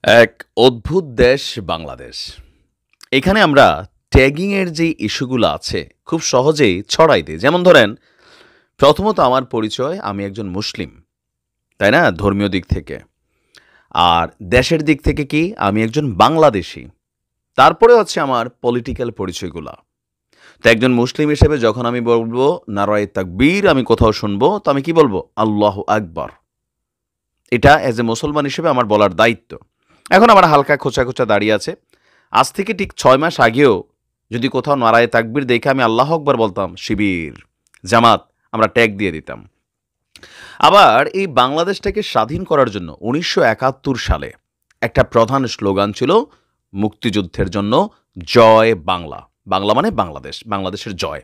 এক অদ্ভুত দেশ বাংলাদেশ। এখানে আমরা ট্যাগিং এর যে ইস্যুগুলো আছে খুব সহজেই ছড়াই দিই। যেমন ধরেন, প্রথমত আমার পরিচয় আমি একজন মুসলিম, তাই না? ধর্মীয় দিক থেকে। আর দেশের দিক থেকে কি আমি একজন বাংলাদেশী। তারপরে হচ্ছে আমার পলিটিক্যাল পরিচয়গুলা। তো একজন মুসলিম হিসেবে যখন আমি বলবো নারায়ে তাকবীর আমি কোথাও শুনবো, তো আমি কি বলবো? আল্লাহু আকবার। এটা অ্যাজ এ মুসলমান হিসেবে আমার বলার দায়িত্ব। এখন আমার হালকা খোঁচা খোঁচা দাঁড়িয়ে আছে। আজ থেকে ঠিক ৬ মাস আগেও যদি কোথাও নারায়ে তাকবীর দেখে আমি আল্লাহু আকবার বলতাম, শিবির, জামাত আমরা ট্যাগ দিয়ে দিতাম। আবার এই বাংলাদেশটাকে স্বাধীন করার জন্য ১৯৭১ সালে একটা প্রধান স্লোগান ছিল মুক্তিযুদ্ধের জন্য জয় বাংলা। বাংলা মানে বাংলাদেশ, বাংলাদেশের জয়।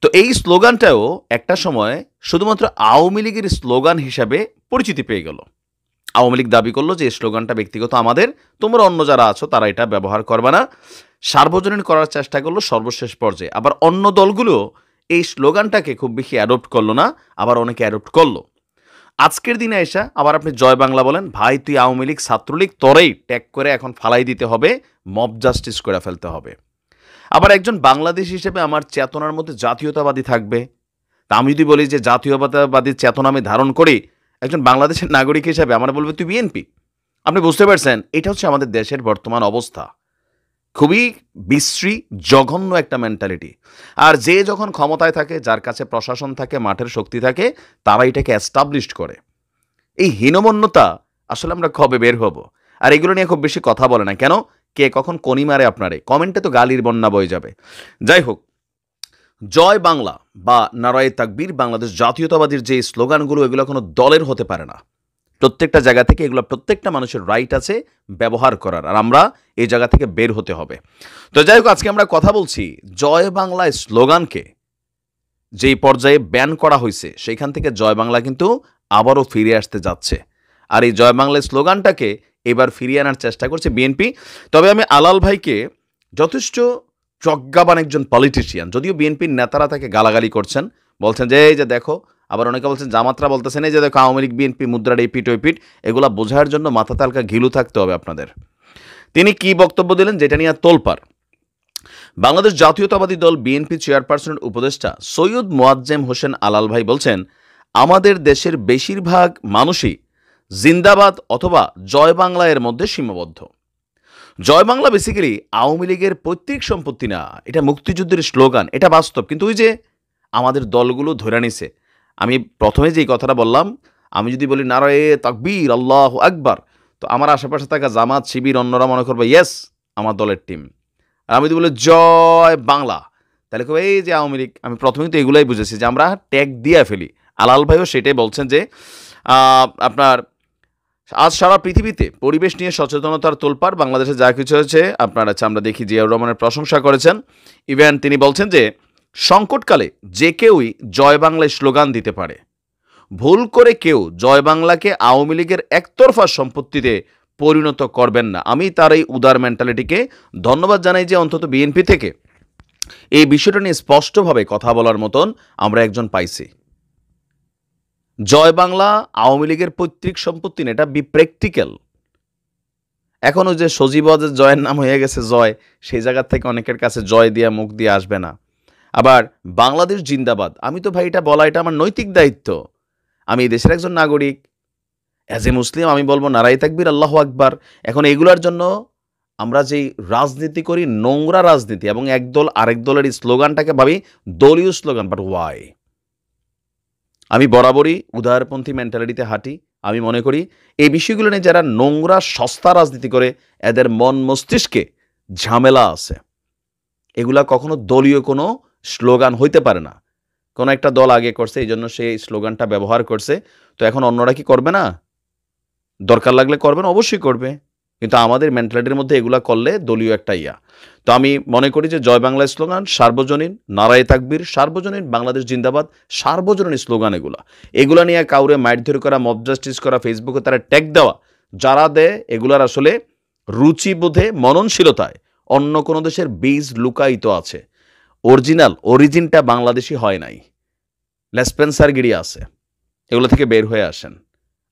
তো এই স্লোগানটাও একটা সময় শুধুমাত্র আওয়ামী লীগের স্লোগান হিসাবে পরিচিতি পেয়ে গেল। আওয়ামী লীগ দাবি করলো যে এই স্লোগানটা ব্যক্তিগত আমাদের, তোমরা অন্য যারা আছো তারা এটা ব্যবহার করবে না। সার্বজনীন করার চেষ্টা করলো সর্বশেষ পর্যায়ে। আবার অন্য দলগুলো এই স্লোগানটাকে খুব বেশি অ্যাডপ্ট করলো না, আবার অনেকে অ্যাডপ্ট করলো। আজকের দিনে এসে আবার আপনি জয় বাংলা বলেন, ভাই তুই আওয়ামী লীগ ছাত্রলীগ তোরেই ট্যাগ করে এখন ফালাই দিতে হবে, মব জাস্টিস করে ফেলতে হবে। আবার একজন বাংলাদেশ হিসেবে আমার চেতনার মধ্যে জাতীয়তাবাদী থাকবে। তা আমি যদি বলি যে জাতীয়তাবাদী চেতনা আমি ধারণ করি, একজন বাংলাদেশের নাগরিক হিসেবে আমার বলবে তুই বিএনপি। আপনি বুঝতে পারছেন, এটা হচ্ছে আমাদের দেশের বর্তমান অবস্থা। খুবই বিশ্রী, জঘন্য একটা মেন্টালিটি। আর যে যখন ক্ষমতায় থাকে, যার কাছে প্রশাসন থাকে, মাঠের শক্তি থাকে, তারা এটাকে এস্টাবলিশড করে। এই হীনমন্যতা আসলে আমরা কবে বের হব? আর এগুলো নিয়ে খুব বেশি কথা বলে না কেন? কে কখন কনি মারে আপনারে? কমেন্টে তো গালির বন্যা বয়ে যাবে। যাই হোক, জয় বাংলা বা নারায়ে তাকবীর বাংলাদেশ জাতীয়তাবাদীর যে স্লোগানগুলো, এগুলো কোনো দলের হতে পারে না। প্রত্যেকটা জায়গা থেকে এগুলো প্রত্যেকটা মানুষের রাইট আছে ব্যবহার করার, আর আমরা এই জায়গা থেকে বের হতে হবে। তো যাই হোক, আজকে আমরা কথা বলছি জয় বাংলা স্লোগানকে যেই পর্যায়ে ব্যান করা হয়েছে, সেইখান থেকে জয় বাংলা কিন্তু আবারও ফিরে আসতে যাচ্ছে। আর এই জয় বাংলা স্লোগানটাকে এবার ফিরিয়ে আনার চেষ্টা করছে বিএনপি। তবে আমি আলাল ভাইকে যথেষ্ট প্রজ্ঞাবান একজন পলিটিশিয়ান, যদিও বিএনপির নেতারা তাকে গালাগালি করছেন, বলছেন যে এই যে দেখো, আবার অনেকে বলছেন জামাতরা বলতেছেন এই যে দেখো আওয়ামী লীগ বিএনপি মুদ্রার এই পিট ওই পিট। এগুলা বোঝার জন্য মাথা তালকা ঘিলু থাকতে হবে আপনাদের। তিনি কি বক্তব্য দিলেন যেটা নিয়ে তোলপাড়। বাংলাদেশ জাতীয়তাবাদী দল বিএনপি চেয়ারপারসনের উপদেষ্টা সৈয়দ মোয়াজ্জেম হোসেন আলাল ভাই বলছেন, আমাদের দেশের বেশিরভাগ মানুষই জিন্দাবাদ অথবা জয় বাংলা এর মধ্যে সীমাবদ্ধ। জয় বাংলা বেসিক্যালি আওয়ামী লীগের পৈতৃক সম্পত্তি না, এটা মুক্তিযুদ্ধের স্লোগান, এটা বাস্তব। কিন্তু ওই যে আমাদের দলগুলো ধরে নিছে। আমি প্রথমে যেই কথাটা বললাম, আমি যদি বলি নারায়ে তাকবীর আল্লাহু আকবার, তো আমার আশেপাশে থাকা জামাত শিবির অন্যরা মনে করবে ইয়েস আমার দলের টিম। আর আমি যদি বলি জয় বাংলা, তাহলে কবে এই যে আওয়ামী লীগ। আমি প্রথমেই তো এগুলাই বুঝেছি যে আমরা ট্যাগ দিয়ে ফেলি। আলাল ভাইও সেটাই বলছেন যে আপনার আজ সারা পৃথিবীতে পরিবেশ নিয়ে সচেতনতার তোলপাড়। বাংলাদেশে যা কিছু হয়েছে আপনার আমরা দেখি জিয়াউর রহমানের প্রশংসা করেছেন। ইভেন তিনি বলছেন যে সংকটকালে যে কেউই জয় বাংলায় স্লোগান দিতে পারে। ভুল করে কেউ জয় বাংলাকে আওয়ামী লীগের একতরফা সম্পত্তিতে পরিণত করবেন না। আমি তার এই উদার মেন্টালিটিকে ধন্যবাদ জানাই যে অন্তত বিএনপি থেকে এই বিষয়টা নিয়ে স্পষ্টভাবে কথা বলার মতন আমরা একজন পাইছি। জয় বাংলা আওয়ামী লীগের পৈতৃক সম্পত্তি না, এটা বি প্র্যাকটিক্যাল। এখনও যে সজীবদের জয়ের নাম হয়ে গেছে জয়, সেই জায়গার থেকে অনেকের কাছে জয় দিয়া মুখ দিয়ে আসবে না। আবার বাংলাদেশ জিন্দাবাদ, আমি তো ভাই এটা বলা এটা আমার নৈতিক দায়িত্ব। আমি এই দেশের একজন নাগরিক, অ্যাজ এ মুসলিম আমি বলবো নারায়ে তাকবীর আল্লাহু আকবার। এখন এগুলোর জন্য আমরা যেই রাজনীতি করি, নোংরা রাজনীতি, এবং একদল আরেক দলের এই স্লোগানটাকে ভাবি দলীয় স্লোগান, বাট ওয়াই? আমি বরাবরই উদারপন্থী মেন্টালিটিতে হাঁটি। আমি মনে করি এই বিষয়গুলো নিয়ে যারা নোংরা সস্তা রাজনীতি করে, এদের মন মস্তিষ্কে ঝামেলা আছে। এগুলা কখনো দলীয় কোনো স্লোগান হইতে পারে না। কোনো একটা দল আগে করছে, এই জন্য সেই স্লোগানটা ব্যবহার করছে। তো এখন অন্যরা কি করবে না? দরকার লাগলে করবেন, অবশ্যই করবে। কিন্তু আমাদের মেন্টালিটির মধ্যে এগুলা করলে দলীয় একটা ইয়া। তো আমি মনে করি যে জয় বাংলা স্লোগান সার্বজনীন, নারায়ে তাকবীর সার্বজনীন, বাংলাদেশ জিন্দাবাদ সার্বজনীন স্লোগান। এগুলা নিয়ে কাউরে মারধর করা, মব জাস্টিস করা, ফেসবুকে তারা ট্যাগ দেওয়া, যারা দেয় এগুলার আসলে রুচিবোধে, মননশীলতায় অন্য কোনো দেশের বীজ লুকায়িত আছে। অরিজিনটা বাংলাদেশি হয় নাই, লেসপেন্সার গিরি আছে। এগুলো থেকে বের হয়ে আসেন।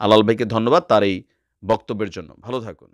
আলাল ভাইকে ধন্যবাদ তার এই বক্তব্যের জন্য। ভালো থাকুন।